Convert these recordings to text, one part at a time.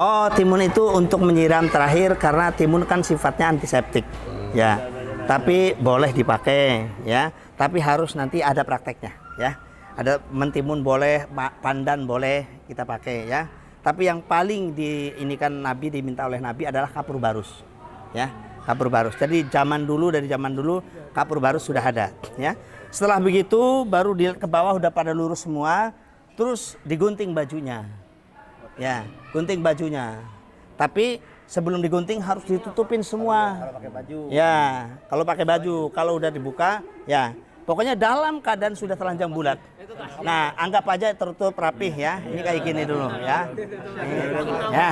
Oh, timun itu untuk menyiram terakhir karena timun kan sifatnya antiseptik, ya. Tapi boleh dipakai, ya. Tapi harus nanti ada prakteknya, ya. Ada mentimun boleh, pandan boleh kita pakai, ya. Tapi yang paling diminta oleh Nabi adalah kapur barus, ya. Kapur barus. Jadi dari zaman dulu kapur barus sudah ada, ya. Setelah begitu baru ke bawah udah pada lurus semua, terus digunting bajunya. Ya, gunting bajunya. Tapi sebelum digunting harus ditutupin semua. Kalau pakai baju. Ya, kalau pakai baju, kalau udah dibuka, ya. Pokoknya dalam keadaan sudah telanjang bulat. Nah, anggap aja tertutup rapih ya. Ini kayak gini dulu ya. Ya.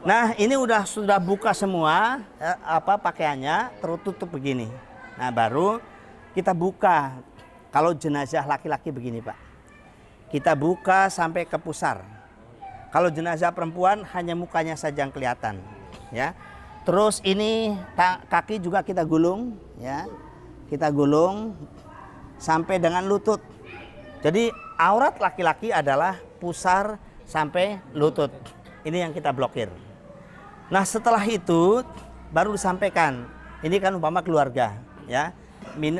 Nah, ini sudah buka semua pakaiannya, tertutup begini. Nah, baru kita buka. Kalau jenazah laki-laki begini, Pak. Kita buka sampai ke pusar. Kalau jenazah perempuan hanya mukanya saja yang kelihatan, ya. Terus ini kaki juga kita gulung, ya. Kita gulung sampai dengan lutut. Jadi aurat laki-laki adalah pusar sampai lutut. Ini yang kita blokir. Nah, setelah itu baru disampaikan. Ini kan umpama keluarga, ya.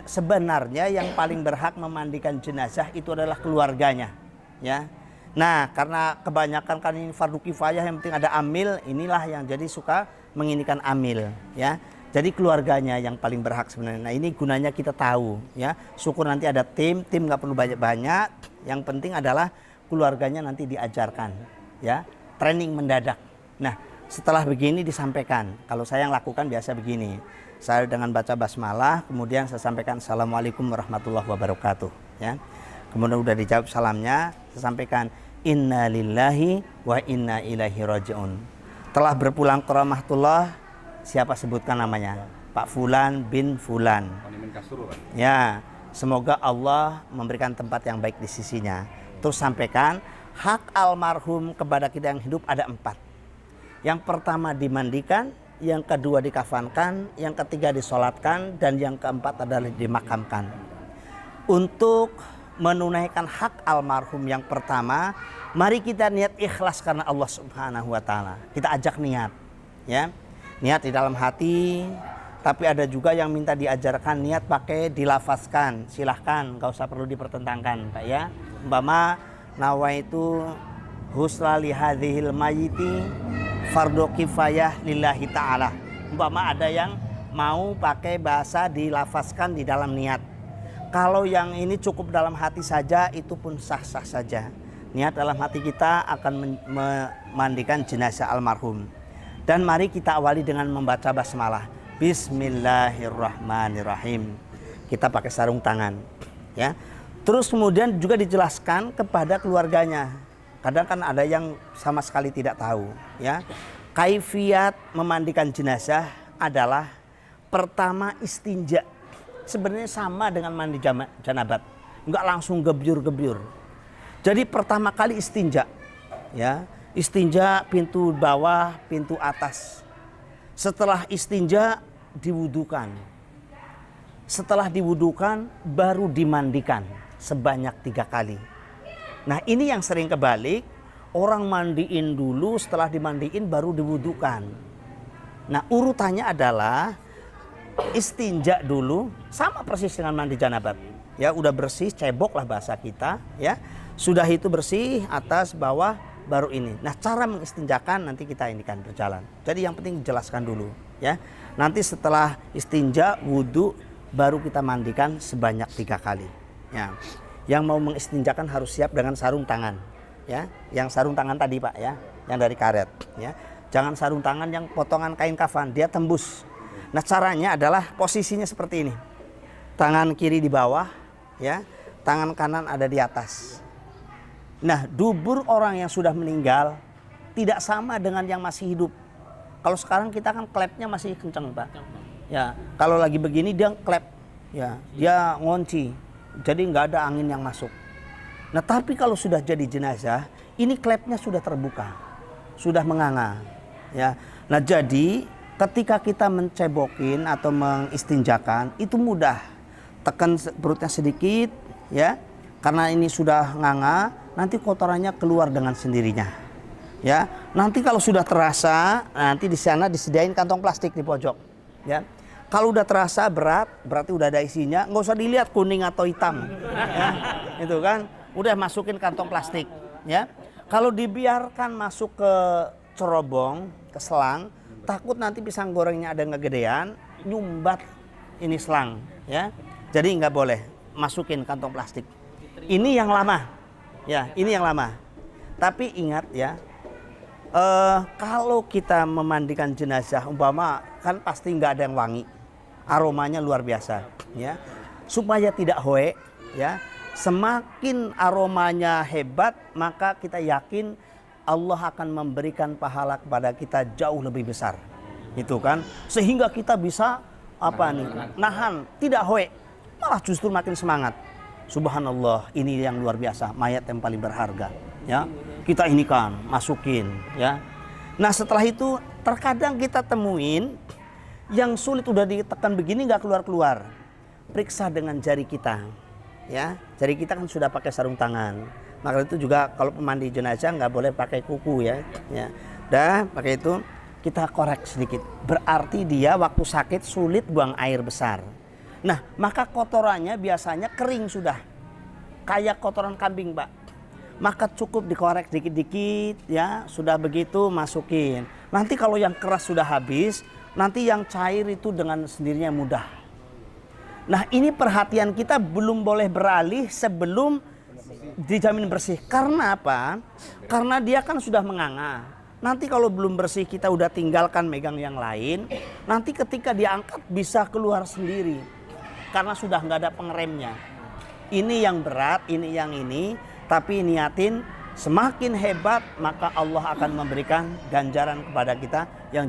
Sebenarnya yang paling berhak memandikan jenazah itu adalah keluarganya, ya. Nah, karena kebanyakan kan ini fardu kifayah, yang penting ada amil, inilah yang jadi suka menginikan amil, ya. Jadi keluarganya yang paling berhak sebenarnya. Nah, ini gunanya kita tahu, ya. Syukur nanti ada tim nggak perlu banyak-banyak. Yang penting adalah keluarganya nanti diajarkan, ya. Training mendadak. Nah, setelah begini disampaikan. Kalau saya yang lakukan biasa begini. Saya dengan baca basmalah, kemudian saya sampaikan Assalamualaikum warahmatullahi wabarakatuh, ya. Kemudian udah dijawab salamnya, saya sampaikan Inna lillahi wa inna ilaihi raji'un. Telah berpulang ke rahmatullah, siapa sebutkan namanya? Pak Fulan bin Fulan. Ya, semoga Allah memberikan tempat yang baik di sisinya. Terus sampaikan, hak almarhum kepada kita yang hidup ada 4. Yang pertama dimandikan, yang kedua dikafankan, yang ketiga disolatkan, dan yang keempat adalah dimakamkan. Untuk menunaikan hak almarhum yang pertama, mari kita niat ikhlas karena Allah Subhanahu wa taala. Kita ajak niat, ya. Niat di dalam hati, tapi ada juga yang minta diajarkan niat pakai dilafazkan. Silahkan, enggak usah perlu dipertentangkan, Pak, ya. Umpama nawaitu husla li hadhil mayyiti fardhu kifayah lillahi taala. Umpama ada yang mau pakai bahasa dilafazkan di dalam niat. Kalau yang ini cukup dalam hati saja, itu pun sah-sah saja. Niat dalam hati kita akan memandikan jenazah almarhum. Dan mari kita awali dengan membaca basmalah. Bismillahirrahmanirrahim. Kita pakai sarung tangan, ya. Terus kemudian juga dijelaskan kepada keluarganya. Kadang kan ada yang sama sekali tidak tahu, ya. Kaifiat memandikan jenazah adalah pertama istinja. Sebenarnya sama dengan mandi janabat, nggak langsung gebyur-gebyur. Jadi pertama kali istinja, ya, istinja pintu bawah, pintu atas. Setelah istinja diwudukan. Setelah diwudukan baru dimandikan sebanyak 3 kali. Nah, ini yang sering kebalik, orang mandiin dulu, setelah dimandiin baru diwudukan. Nah, urutannya adalah istinja dulu, sama persis dengan mandi janabat, ya. Udah bersih, cebok lah bahasa kita, ya. Sudah itu bersih atas bawah, baru ini. Nah, cara mengistinjakan nanti kita ini kan berjalan. Jadi yang penting jelaskan dulu, ya. Nanti setelah istinja, wudu, baru kita mandikan sebanyak 3 kali, ya. Yang mau mengistinjakan harus siap dengan sarung tangan, ya. Yang sarung tangan tadi, Pak, ya, yang dari karet, ya. Jangan sarung tangan yang potongan kain kafan, dia tembus. Nah, caranya adalah posisinya seperti ini. Tangan kiri di bawah, ya. Tangan kanan ada di atas. Nah, dubur orang yang sudah meninggal tidak sama dengan yang masih hidup. Kalau sekarang kita kan klepnya masih kencang, Pak. Ya, kalau lagi begini dia klep, ya, dia ngunci. Jadi nggak ada angin yang masuk. Nah, tapi kalau sudah jadi jenazah, ini klepnya sudah terbuka, sudah menganga, ya. Nah, jadi ketika kita mencebokin atau mengistinjakan itu mudah. Tekan perutnya sedikit, ya. Karena ini sudah nganga, nanti kotorannya keluar dengan sendirinya. Ya, nanti kalau sudah terasa, nanti di sana disediain kantong plastik di pojok. Ya, kalau udah terasa berat, berarti udah ada isinya. Nggak usah dilihat kuning atau hitam. Ya, itu kan, udah masukin kantong plastik. Ya, kalau dibiarkan masuk ke cerobong, ke selang, takut nanti pisang gorengnya ada ngegedean, nyumbat ini selang. Ya, jadi nggak boleh masukin kantong plastik. Ini yang lama. Ya, ini yang lama. Tapi ingat ya. Kalau kita memandikan jenazah umpama kan pasti nggak ada yang wangi, aromanya luar biasa, ya. Supaya tidak hoe, ya. Semakin aromanya hebat, maka kita yakin Allah akan memberikan pahala kepada kita jauh lebih besar, itu kan. Sehingga kita bisa nahan, tidak hoe, malah justru makin semangat. Subhanallah, ini yang luar biasa, mayat yang paling berharga, ya. Kita ini kan masukin, ya. Nah setelah itu terkadang kita temuin yang sulit udah ditekan begini nggak keluar. Periksa dengan jari kita, ya. Jari kita kan sudah pakai sarung tangan. Maka itu juga kalau pemandi jenazah nggak boleh pakai kuku, ya. Dah pakai itu kita korek sedikit. Berarti dia waktu sakit sulit buang air besar. Nah maka kotorannya biasanya kering sudah, kayak kotoran kambing, Pak. Maka cukup dikorek dikit-dikit, ya. Sudah begitu masukin. Nanti kalau yang keras sudah habis, nanti yang cair itu dengan sendirinya mudah. Nah ini perhatian kita belum boleh beralih sebelum dijamin bersih. Karena apa? Karena dia kan sudah menganga. Nanti kalau belum bersih kita udah tinggalkan megang yang lain, nanti ketika diangkat bisa keluar sendiri. Karena sudah nggak ada pengeremnya. Ini yang berat, ini yang ini. Tapi niatin semakin hebat maka Allah akan memberikan ganjaran kepada kita yang jauh.